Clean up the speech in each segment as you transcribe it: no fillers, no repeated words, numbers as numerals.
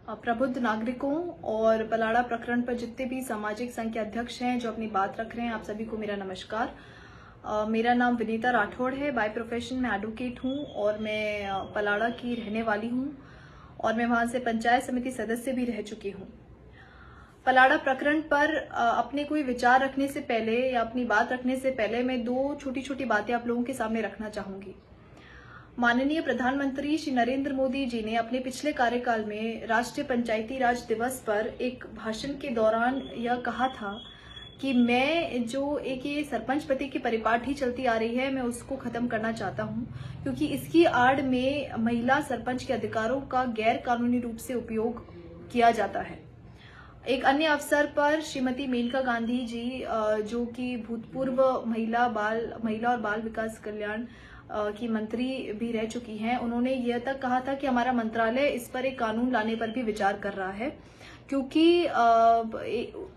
प्रबुद्ध नागरिकों और पलाड़ा प्रकरण पर जितने भी सामाजिक संघ के अध्यक्ष हैं जो अपनी बात रख रहे हैं, आप सभी को मेरा नमस्कार। मेरा नाम विनीता राठौड़ है। बाय प्रोफेशन मैं एडवोकेट हूं और मैं पलाड़ा की रहने वाली हूं और मैं वहां से पंचायत समिति सदस्य भी रह चुकी हूं। पलाड़ा प्रकरण पर अपने कोई विचार रखने से पहले या अपनी बात रखने से पहले मैं दो छोटी छोटी बातें आप लोगों के सामने रखना चाहूंगी। माननीय प्रधानमंत्री श्री नरेंद्र मोदी जी ने अपने पिछले कार्यकाल में राष्ट्रीय पंचायती राज दिवस पर एक भाषण के दौरान यह कहा था कि मैं जो ये सरपंच पति की परिपाटी चलती आ रही है, मैं उसको खत्म करना चाहता हूं, क्योंकि इसकी आड़ में महिला सरपंच के अधिकारों का गैर कानूनी रूप से उपयोग किया जाता है। एक अन्य अवसर पर श्रीमती मेनका गांधी जी, जो कि भूतपूर्व महिला और बाल विकास कल्याण की मंत्री भी रह चुकी हैं, उन्होंने यह तक कहा था कि हमारा मंत्रालय इस पर एक कानून लाने पर भी विचार कर रहा है, क्योंकि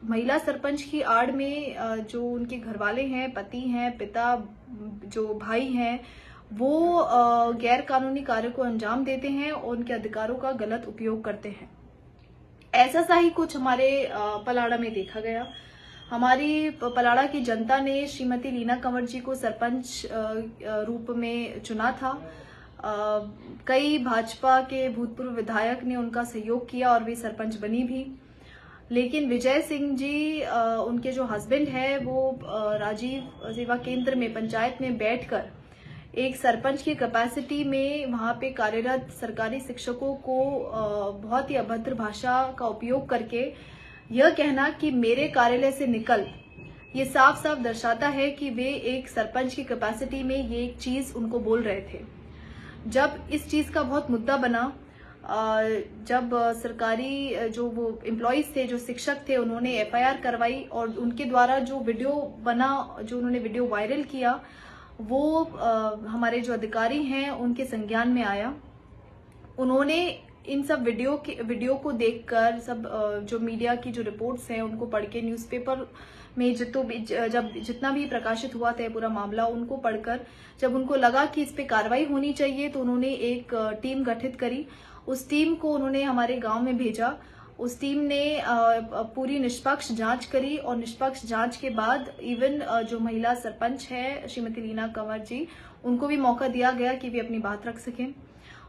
महिला सरपंच की आड़ में जो उनके घरवाले हैं, पति हैं, पिता, जो भाई हैं, वो गैर कानूनी कार्य को अंजाम देते हैं और उनके अधिकारों का गलत उपयोग करते हैं। ऐसा सा ही कुछ हमारे पलाड़ा में देखा गया। हमारी पलाड़ा की जनता ने श्रीमती लीना कंवर जी को सरपंच रूप में चुना था। कई भाजपा के भूतपूर्व विधायक ने उनका सहयोग किया और वे सरपंच बनी भी, लेकिन विजय सिंह जी, उनके जो हस्बैंड है, वो राजीव सेवा केंद्र में पंचायत में बैठकर एक सरपंच की कैपेसिटी में वहां पे कार्यरत सरकारी शिक्षकों को बहुत ही अभद्र भाषा का उपयोग करके यह कहना कि मेरे कार्यालय से निकल, ये साफ साफ दर्शाता है कि वे एक सरपंच की कैपेसिटी में ये एक चीज उनको बोल रहे थे। जब इस चीज का बहुत मुद्दा बना, जब सरकारी जो वो एम्प्लॉइज थे, जो शिक्षक थे, उन्होंने एफआईआर करवाई और उनके द्वारा जो वीडियो बना, जो उन्होंने वीडियो वायरल किया, वो हमारे जो अधिकारी हैं उनके संज्ञान में आया। उन्होंने इन सब वीडियो को देखकर, सब जो मीडिया की जो रिपोर्ट्स हैं उनको पढ़ के, न्यूज़पेपर में जितना भी प्रकाशित हुआ था पूरा मामला, उनको पढ़कर जब उनको लगा कि इस पे कार्रवाई होनी चाहिए, तो उन्होंने एक टीम गठित करी। उस टीम को उन्होंने हमारे गांव में भेजा। उस टीम ने पूरी निष्पक्ष जांच करी और निष्पक्ष जांच के बाद इवन जो महिला सरपंच है श्रीमती लीना कंवर जी, उनको भी मौका दिया गया कि वे अपनी बात रख सकें।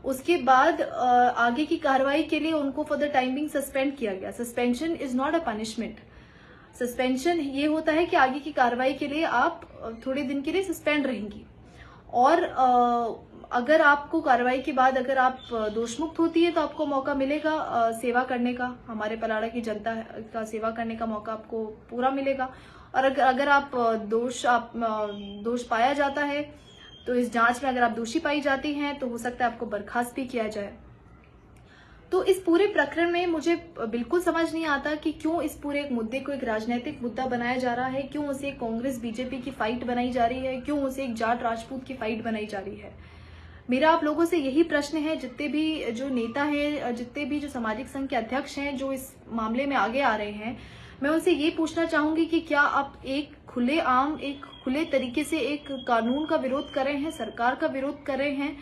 उसके बाद आगे की कार्रवाई के लिए उनको for the time being suspend किया गया। Suspension is not a punishment. Suspension ये होता है कि आगे की कार्रवाई के लिए आप थोड़े दिन के लिए सस्पेंड रहेंगी, और अगर आपको कार्रवाई के बाद अगर आप दोषमुक्त होती है तो आपको मौका मिलेगा सेवा करने का, हमारे पलाड़ा की जनता का सेवा करने का मौका आपको पूरा मिलेगा। और अगर आप दोष पाया जाता है तो इस जांच में अगर आप दोषी पाई जाती हैं तो हो सकता है आपको बर्खास्त भी किया जाए। तो इस पूरे प्रकरण में मुझे बिल्कुल समझ नहीं आता कि क्यों इस पूरे एक मुद्दे को एक राजनीतिक मुद्दा बनाया जा रहा है, क्यों उसे कांग्रेस बीजेपी की फाइट बनाई जा रही है, क्यों उसे एक जाट राजपूत की फाइट बनाई जा रही है। मेरा आप लोगों से यही प्रश्न है, जितने भी जो नेता हैं, जितने भी जो सामाजिक संघ के अध्यक्ष हैं जो इस मामले में आगे आ रहे हैं, मैं उनसे ये पूछना चाहूंगी कि क्या आप एक खुले तरीके से एक कानून का विरोध कर रहे हैं, सरकार का विरोध कर रहे हैं,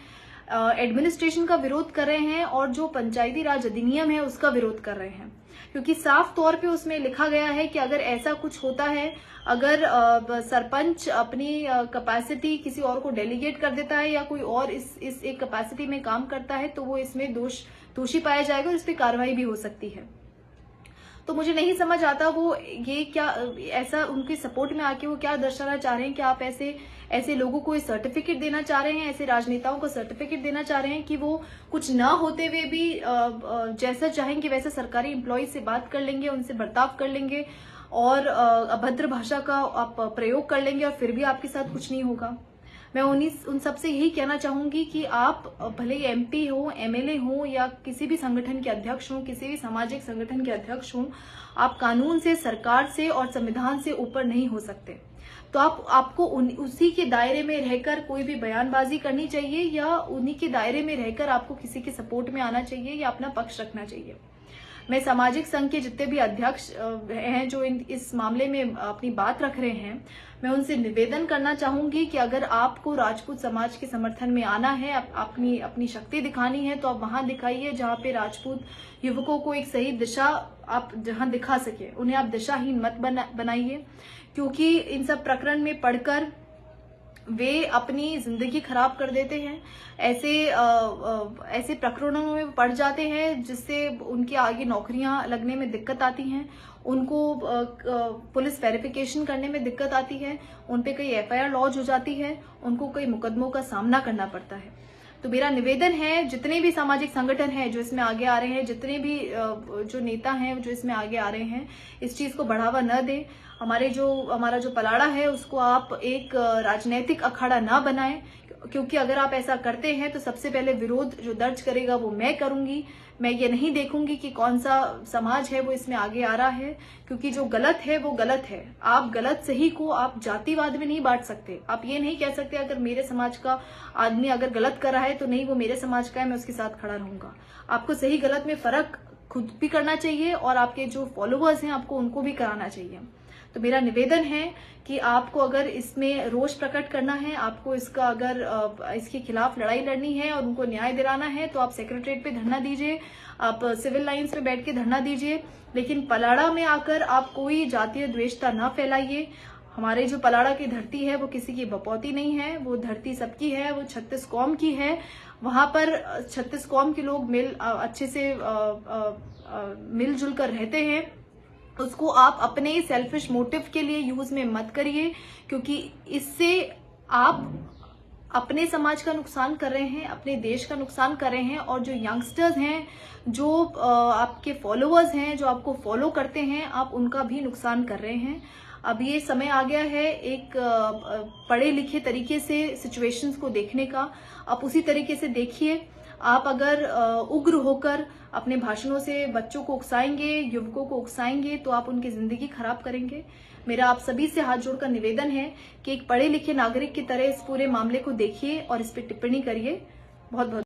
एडमिनिस्ट्रेशन का विरोध कर रहे हैं, और जो पंचायती राज अधिनियम है उसका विरोध कर रहे हैं? क्योंकि साफ तौर पे उसमें लिखा गया है कि अगर ऐसा कुछ होता है, अगर सरपंच अपनी कैपेसिटी किसी और को डेलीगेट कर देता है या कोई और इस एक कैपेसिटी में काम करता है, तो वो इसमें दोषी पाया जाएगा और इस पर कार्रवाई भी हो सकती है। तो मुझे नहीं समझ आता वो ये क्या ऐसा उनके सपोर्ट में आके वो क्या दर्शाना चाह रहे हैं कि आप ऐसे लोगों को सर्टिफिकेट देना चाह रहे हैं, ऐसे राजनेताओं को सर्टिफिकेट देना चाह रहे हैं कि वो कुछ ना होते हुए भी जैसा चाहेंगे वैसा सरकारी एम्प्लॉय से बात कर लेंगे, उनसे बर्ताव कर लेंगे और अभद्र भाषा का आप प्रयोग कर लेंगे और फिर भी आपके साथ कुछ नहीं होगा। मैं उन सबसे यही कहना चाहूंगी कि आप भले एमपी हो, एमएलए हो या किसी भी संगठन के अध्यक्ष हो, किसी भी सामाजिक संगठन के अध्यक्ष हो, आप कानून से, सरकार से और संविधान से ऊपर नहीं हो सकते। तो आपको उसी के दायरे में रहकर कोई भी बयानबाजी करनी चाहिए या उन्हीं के दायरे में रहकर आपको किसी के सपोर्ट में आना चाहिए या अपना पक्ष रखना चाहिए। मैं सामाजिक संघ के जितने भी अध्यक्ष हैं जो इस मामले में अपनी बात रख रहे हैं, मैं उनसे निवेदन करना चाहूंगी कि अगर आपको राजपूत समाज के समर्थन में आना है, अपनी शक्ति दिखानी है, तो आप वहां दिखाइए जहां पे राजपूत युवकों को एक सही दिशा आप जहां दिखा सके। उन्हें आप दिशाहीन मत बनाइए, क्योंकि इन सब प्रकरण में पढ़कर वे अपनी जिंदगी खराब कर देते हैं। ऐसे प्रकरणों में पड़ जाते हैं जिससे उनके आगे नौकरियां लगने में दिक्कत आती हैं, उनको पुलिस वेरिफिकेशन करने में दिक्कत आती है, उन पे कई एफआईआर लॉन्च हो जाती है, उनको कई मुकदमों का सामना करना पड़ता है। तो मेरा निवेदन है, जितने भी सामाजिक संगठन हैं जो इसमें आगे आ रहे हैं, जितने भी जो नेता हैं जो इसमें आगे आ रहे हैं, इस चीज को बढ़ावा न दें। हमारा जो पलाड़ा है उसको आप एक राजनीतिक अखाड़ा ना बनाएं, क्योंकि अगर आप ऐसा करते हैं तो सबसे पहले विरोध जो दर्ज करेगा वो मैं करूंगी। मैं ये नहीं देखूंगी कि कौन सा समाज है वो इसमें आगे आ रहा है, क्योंकि जो गलत है वो गलत है। आप गलत सही को आप जातिवाद में नहीं बांट सकते। आप ये नहीं कह सकते अगर मेरे समाज का आदमी अगर गलत कर रहा है तो नहीं, वो मेरे समाज का है, मैं उसके साथ खड़ा रहूंगा। आपको सही गलत में फर्क खुद भी करना चाहिए और आपके जो फॉलोअर्स हैं आपको उनको भी कराना चाहिए। तो मेरा निवेदन है कि आपको अगर इसमें रोष प्रकट करना है, आपको इसके खिलाफ लड़ाई लड़नी है और उनको न्याय दिलाना है, तो आप सेक्रेटरीट पे धरना दीजिए, आप सिविल लाइंस पे बैठ के धरना दीजिए, लेकिन पलाड़ा में आकर आप कोई जातीय द्वेषता ना फैलाइए। हमारे जो पलाड़ा की धरती है वो किसी की बपौती नहीं है, वो धरती सबकी है, वो 36 कौम की है। वहां पर 36 कौम के लोग अच्छे से मिलजुल कर रहते हैं। उसको आप अपने सेल्फिश मोटिव के लिए यूज में मत करिए, क्योंकि इससे आप अपने समाज का नुकसान कर रहे हैं, अपने देश का नुकसान कर रहे हैं, और जो यंगस्टर्स हैं, जो आपके फॉलोअर्स हैं, जो आपको फॉलो करते हैं, आप उनका भी नुकसान कर रहे हैं। अब ये समय आ गया है एक पढ़े लिखे तरीके से सिचुएशंस को देखने का। आप उसी तरीके से देखिए। आप अगर उग्र होकर अपने भाषणों से बच्चों को उकसाएंगे, युवकों को उकसाएंगे, तो आप उनकी जिंदगी खराब करेंगे। मेरा आप सभी से हाथ जोड़कर निवेदन है कि एक पढ़े लिखे नागरिक की तरह इस पूरे मामले को देखिए और इस पर टिप्पणी करिए। बहुत बहुत